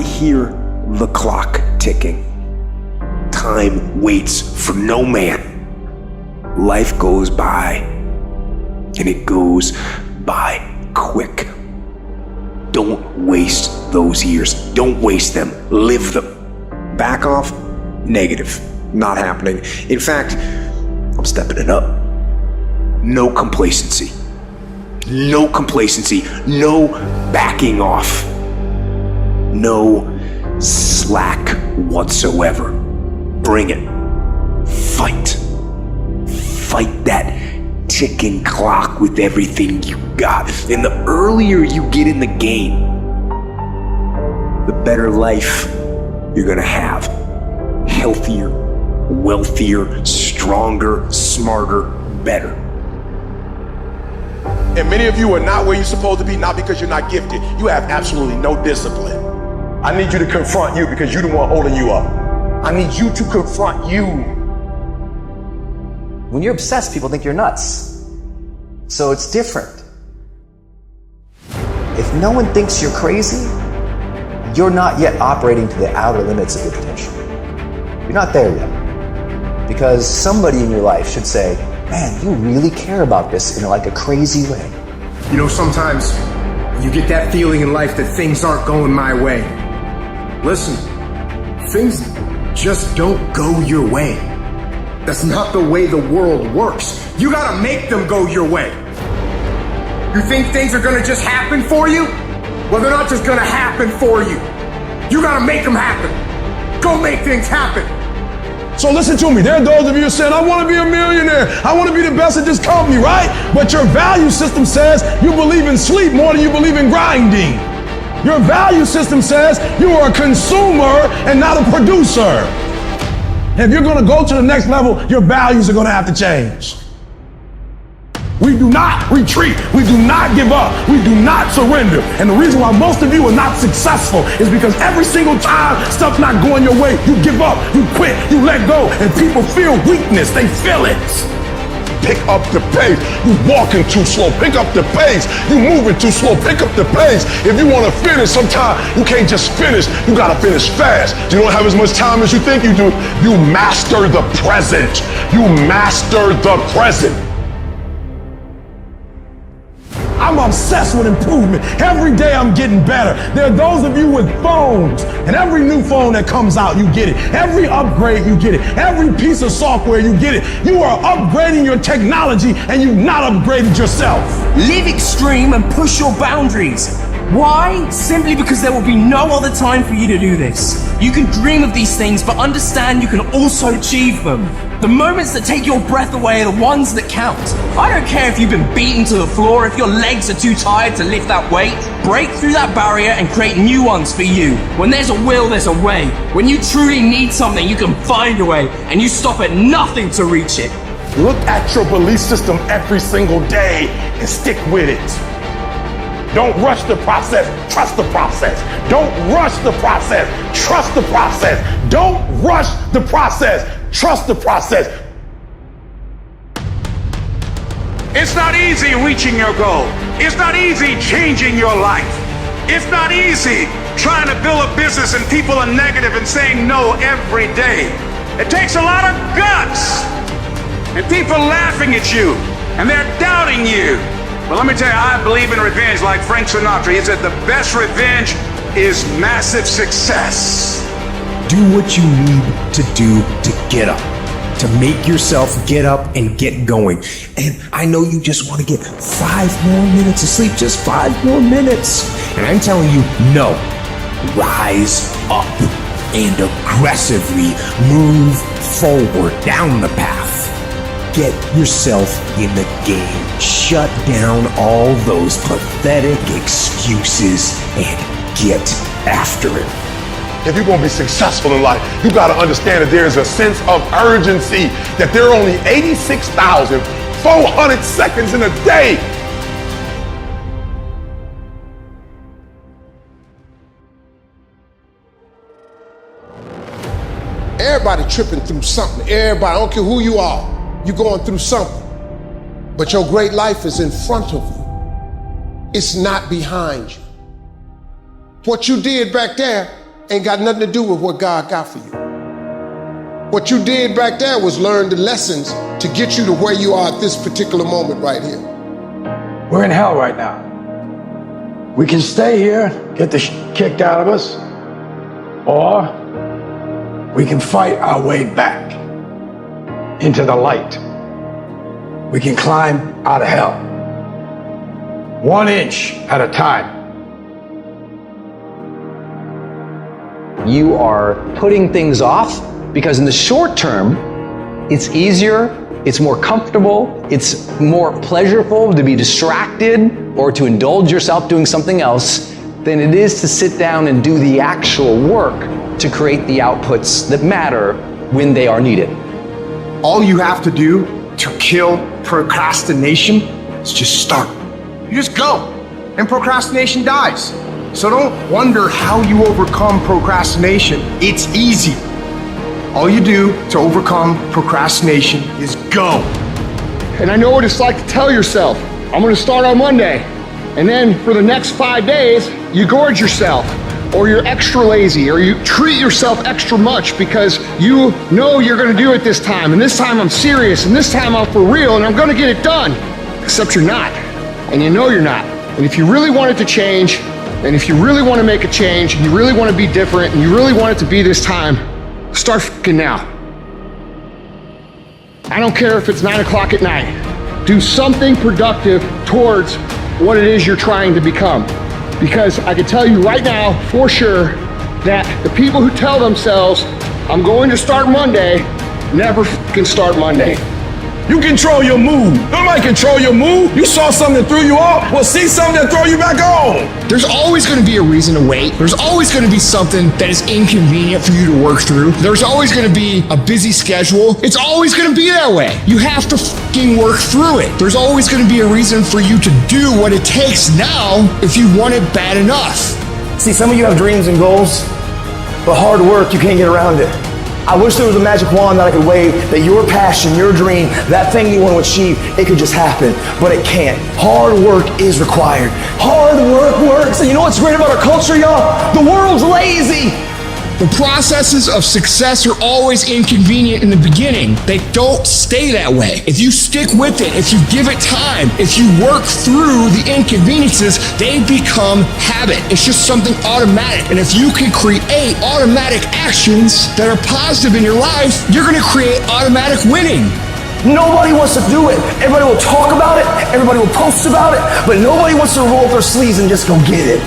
hear the clock ticking. Time waits for no man. Life goes by, and it goes by quick. Don't waste those years. Don't waste them. Live them. Back off? Negative. Not happening. In fact, I'm stepping it up. No complacency. No complacency. No backing off. No slack whatsoever. Bring it. Fight. Fight that ticking clock with everything you got. And the earlier you get in the game, the better life you're gonna have. Healthier, wealthier, stronger, smarter, better. And many of you are not where you're supposed to be, not because you're not gifted. You have absolutely no discipline. I need you to confront you because you're the one holding you up. I need you to confront you. When you're obsessed, people think you're nuts. So it's different. If no one thinks you're crazy, you're not yet operating to the outer limits of your potential. You're not there yet. Because somebody in your life should say, man, you really care about this in like a crazy way. You know, sometimes you get that feeling in life that things aren't going my way. Listen, things just don't go your way. That's not the way the world works. You gotta make them go your way. You think things are gonna just happen for you? Well, they're not just gonna happen for you. You gotta make them happen. Go make things happen. So listen to me. There are those of you who said, I want to be a millionaire. I want to be the best at this company, right? But your value system says you believe in sleep more than you believe in grinding. Your value system says you are a consumer and not a producer. If you're going to go to the next level, your values are going to have to change. We do not retreat. We do not give up. We do not surrender. And the reason why most of you are not successful is because every single time stuff's not going your way, you give up, you quit, you let go, and people feel weakness. They feel it. Pick up the pace. You walking too slow. Pick up the pace. You moving too slow. Pick up the pace. If you want to finish, sometimes you can't just finish. You got to finish fast. You don't have as much time as you think you do. You master the present. You master the present. I'm obsessed with improvement. Every day I'm getting better. There are those of you with phones, and every new phone that comes out, you get it. Every upgrade, you get it. Every piece of software, you get it. You are upgrading your technology, and you've not upgraded yourself. Live extreme and push your boundaries. Why? Simply because there will be no other time for you to do this. You can dream of these things, but understand you can also achieve them. The moments that take your breath away are the ones that count. I don't care if you've been beaten to the floor, if your legs are too tired to lift that weight. Break through that barrier and create new ones for you. When there's a will, there's a way. When you truly need something, you can find a way, and you stop at nothing to reach it. Look at your belief system every single day and stick with it. Don't rush the process, trust the process. Don't rush the process, trust the process. Don't rush the process, trust the process. It's not easy reaching your goal. It's not easy changing your life. It's not easy trying to build a business and people are negative and saying no every day. It takes a lot of guts and people laughing at you and they're doubting you. But let me tell you, I believe in revenge like Frank Sinatra. He said the best revenge is massive success. Do what you need to do to get up, to make yourself get up and get going. And I know you just want to get 5 more minutes of sleep, just 5 more minutes. And I'm telling you, no. Rise up and aggressively move forward down the path. Get yourself in the game. Shut down all those pathetic excuses and get after it. If you're going to be successful in life, you got to understand that there is a sense of urgency, that there are only 86,400 seconds in a day. Everybody tripping through something. Everybody, I don't care who you are, you're going through something. But your great life is in front of you. It's not behind you. What you did back there ain't got nothing to do with what God got for you. What you did back there was learn the lessons to get you to where you are at this particular moment right here. We're in hell right now. We can stay here, get the kicked out of us, or we can fight our way back into the light. We can climb out of hell, 1 inch at a time. You are putting things off because in the short term, it's easier, it's more comfortable, it's more pleasurable to be distracted or to indulge yourself doing something else than it is to sit down and do the actual work to create the outputs that matter when they are needed. All you have to do to kill procrastination is just start. You just go, and procrastination dies. So don't wonder how you overcome procrastination. It's easy. All you do to overcome procrastination is go. And I know what it's like to tell yourself, I'm gonna start on Monday. And then for the next 5 days, you gorge yourself, or you're extra lazy, or you treat yourself extra much because you know you're gonna do it this time, and this time I'm serious, and this time I'm for real, and I'm gonna get it done. Except you're not, and you know you're not. And if you really want it to change, and if you really wanna make a change, and you really wanna be different, and you really want it to be this time, start fucking now. I don't care if it's 9 o'clock at night. Do something productive towards what it is you're trying to become. Because I can tell you right now, for sure, that the people who tell themselves, I'm going to start Monday, never fucking start Monday. You control your mood. Nobody control your mood. You saw something that threw you off, well, see something that throw you back on. There's always going to be a reason to wait. There's always going to be something that is inconvenient for you to work through. There's always going to be a busy schedule. It's always going to be that way. You have to fucking work through it. There's always going to be a reason for you to do what it takes now if you want it bad enough. See, some of you have dreams and goals, but hard work, you can't get around it. I wish there was a magic wand that I could wave, that your passion, your dream, that thing you want to achieve, it could just happen, but it can't. Hard work is required. Hard work works. And you know what's great about our culture, y'all? The world's lazy. The processes of success are always inconvenient in the beginning. They don't stay that way. If you stick with it, if you give it time, if you work through the inconveniences, they become habit. It's just something automatic. And if you can create automatic actions that are positive in your life, you're gonna create automatic winning. Nobody wants to do it. Everybody will talk about it. Everybody will post about it. But nobody wants to roll up their sleeves and just go get it.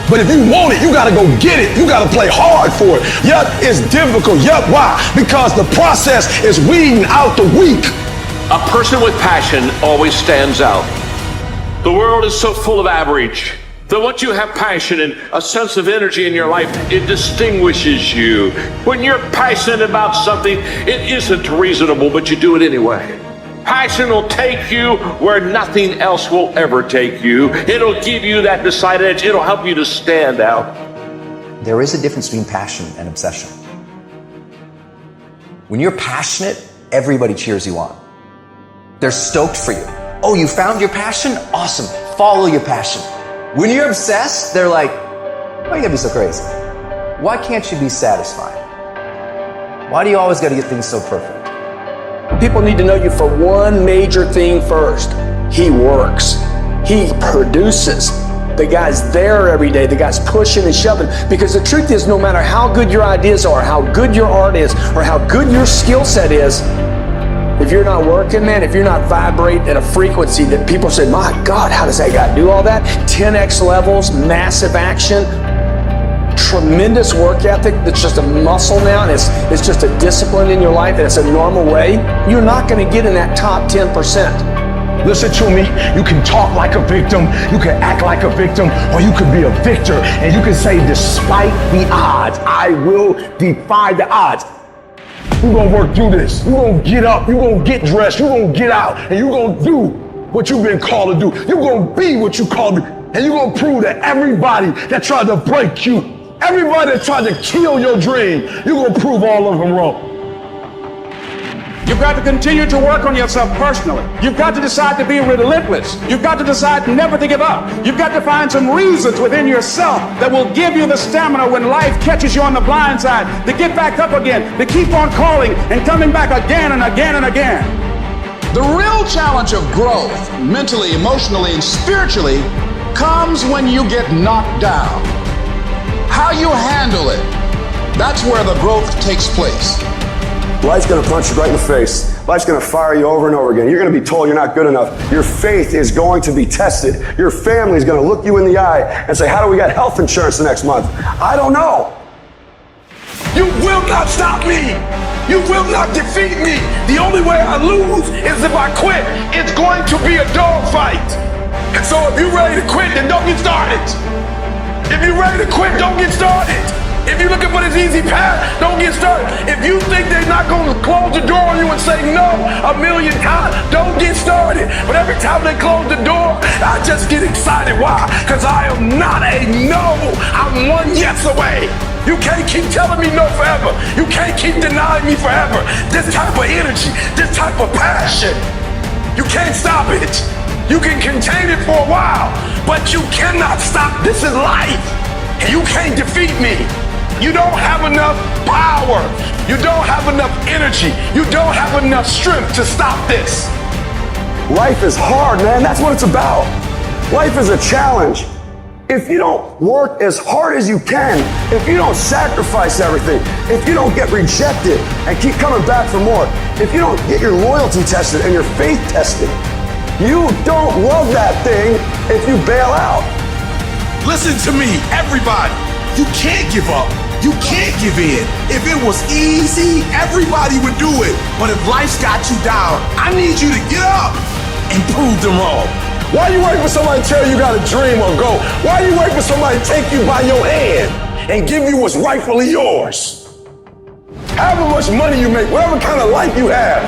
But if you want it, you gotta go get it. You gotta play hard for it. Yep, it's difficult. Yep, why? Because the process is weeding out the weak. A person with passion always stands out. The world is so full of average that once you have passion and a sense of energy in your life, it distinguishes you. When you're passionate about something, it isn't reasonable, but you do it anyway. Passion will take you where nothing else will ever take you. It'll give you that decided edge. It'll help you to stand out. There is a difference between passion and obsession. When you're passionate, everybody cheers you on. They're stoked for you. Oh, you found your passion? Awesome. Follow your passion. When you're obsessed, they're like, why you gotta be so crazy? Why can't you be satisfied? Why do you always gotta get things so perfect? People need to know you for one major thing first. He works. He produces. The guy's there every day. The guy's pushing and shoving. Because the truth is, no matter how good your ideas are, how good your art is, or how good your skill set is, if you're not working, man, if you're not vibrating at a frequency that people say, my God, how does that guy do all that? 10x levels, massive action, tremendous work ethic that's just a muscle now, and it's just a discipline in your life, and it's a normal way, you're not going to get in that top 10%. Listen to me, you can talk like a victim, you can act like a victim, or you can be a victor, and you can say, despite the odds, I will defy the odds. You're gonna work through this. You're gonna get up, you're gonna get dressed, you're gonna get out, and you're gonna do what you've been called to do. You're gonna be what you called to be, and you're gonna prove that everybody that tried to break you, everybody that tried to kill your dream, you're gonna prove all of them wrong. You've got to continue to work on yourself personally. You've got to decide to be relentless. You've got to decide never to give up. You've got to find some reasons within yourself that will give you the stamina when life catches you on the blind side to get back up again, to keep on calling and coming back again and again and again. The real challenge of growth, mentally, emotionally, and spiritually, comes when you get knocked down. How you handle it, that's where the growth takes place. Life's gonna punch you right in the face. Life's gonna fire you over and over again. You're gonna be told you're not good enough. Your faith is going to be tested. Your family's gonna look you in the eye and say, how do we get health insurance the next month? I don't know. You will not stop me. You will not defeat me. The only way I lose is if I quit. It's going to be a dogfight. And so if you're ready to quit, then don't get started. If you're ready to quit, don't get started. If you're looking for this easy path, don't get started. If you think they're not going to close the door on you and say no a million times, don't get started. But every time they close the door, I just get excited. Why? Because I am not a no. I'm one yes away. You can't keep telling me no forever. You can't keep denying me forever. This type of energy, this type of passion, you can't stop it. You can contain it for a while, but you cannot stop. This is life, and you can't defeat me. You don't have enough power. You don't have enough energy. You don't have enough strength to stop this. Life is hard, man. That's what it's about. Life is a challenge. If you don't work as hard as you can, if you don't sacrifice everything, if you don't get rejected and keep coming back for more, if you don't get your loyalty tested and your faith tested, you don't love that thing if you bail out. Listen to me, everybody. You can't give up. You can't give in. If it was easy, everybody would do it. But if life's got you down, I need you to get up and prove them wrong. Why are you waiting for somebody to tell you got a dream or go? Why are you waiting for somebody to take you by your hand and give you what's rightfully yours? However much money you make, whatever kind of life you have,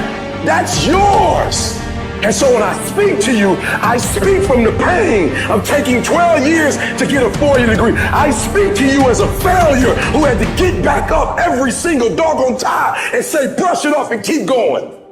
that's yours. And so when I speak to you, I speak from the pain of taking 12 years to get a 4-year degree. I speak to you as a failure who had to get back up every single doggone time and say, brush it off and keep going.